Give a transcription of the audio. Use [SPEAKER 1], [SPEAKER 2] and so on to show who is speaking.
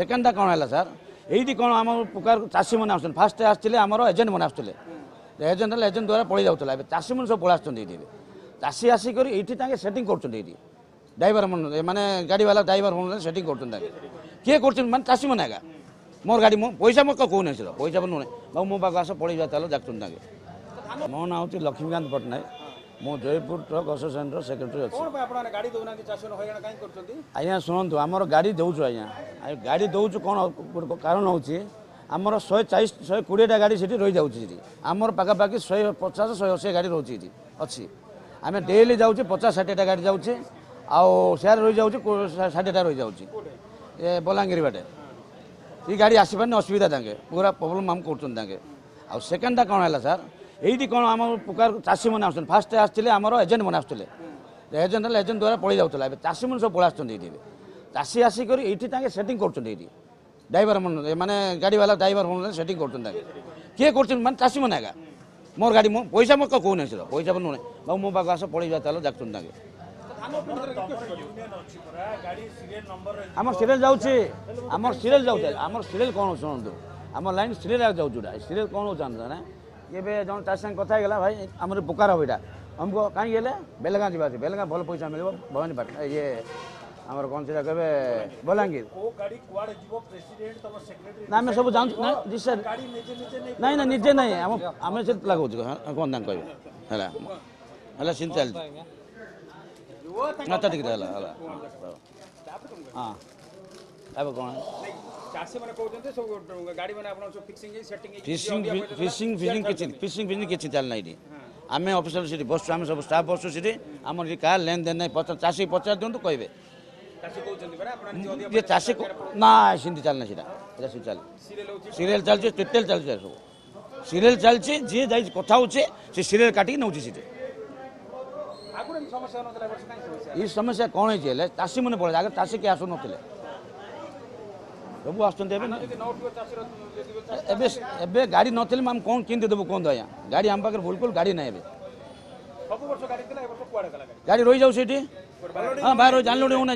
[SPEAKER 1] सेकेंडटा कौन है सर ये कौन आम प्रकार चाषी मैंने आस फास्ट आसते आम एजेंट मैंने आसते एजेंट एजेंट द्वारा पड़े जाऊला चाषी मैंने सब पलि ये चाषी आसिक ये सेटिंग कर ड्राइवर मैंने गाड़ी वाला ड्राइवर मैंने सेटिंग कर किए कर चाषी मैंने आगे मोर गाड़ी पैसा मो कौन पैसा नुहे बाबू मो पाक आस पड़े जाता देखते मो ना हूँ लक्ष्मीकांत पट्टनायक मो जयपुर ट्रक एसोसिएशन सेक्रेटरी अच्छी आज्ञा शुणु आमर गाड़ी दौचु आज्ञा गाड़ी दौचु कौन कारण हूँ आमर 140 120टा गाड़ी से रही जाऊँगी आमर पाखापाखि 150 180 गाड़ी रोचे अच्छी आम डेली जाऊँ 50-60टा गाड़ी जाऊँचे आर रही जाऊँ 60टा रही जाऊँगी बलांगीर बाटे ये गाड़ी आसपारे असुविधा तांगे पूरा प्रोब्लेम आम कर सेकेंडटा कौन है सर ये कौन आम प्रकार चाषी मैंने आस फास्ट आसते आम एजेंट मैंने आसते एजेंट एजेंट द्वारा पड़े जाऊला चाषी मैंने सब पलि ये चाषी आसिक ये सेटिंग कर ड्राइवर मैंने गाड़ी वाला ड्राइवर मैंने सेटिंग कर किए कर चाषी मैंने आगे मोर गाड़ी पैसा मो कौन पैसा नुहे बाबू मो पाक आस पड़े जाता देखते आम सीरियल जाऊँगी आम सीरियल जाऊँ आम सीरियल कौन शुणु आम लाइन सीरियल जाऊँगा सीरियल कौन हो जानता ना ये जन चाषी संग कथा गला भाई आम पुकार हम यहाँ हमको कहीं बेलगाँ जावा बेलगाँ भल पैसा मिल भवानी पाट ये आमर कौन से कहे बलांगीर ना आम सब जान ना ना निजे ना आम से लगो कौन कह है सीन चल अच्छा ठीक है हाँ अब कौन फिशिंग किसी चलना ये आम अफिसर सीट बस आम सब स्टाफ बसु सीट आम क्या लेन देन नहीं चाषी पचार दिखाँ कहे ये चाषी ना सिंधी चलना सीटा चल सीरियल चलती टोटल चलती सब सीरियल चलती जी जा कथा हो सीरियल काटिक नौ सीटे ये समस्या कौन है चाषी मैंने पड़े आगे चाषी किए आसु ना सब आस गाड़ी नी आम कौन किन देव कहते आज्ञा गाड़ी आम पाखे बिल्कुल गाड़ी ना गाड़ी रही जाऊँ हाँ बाहर जान होना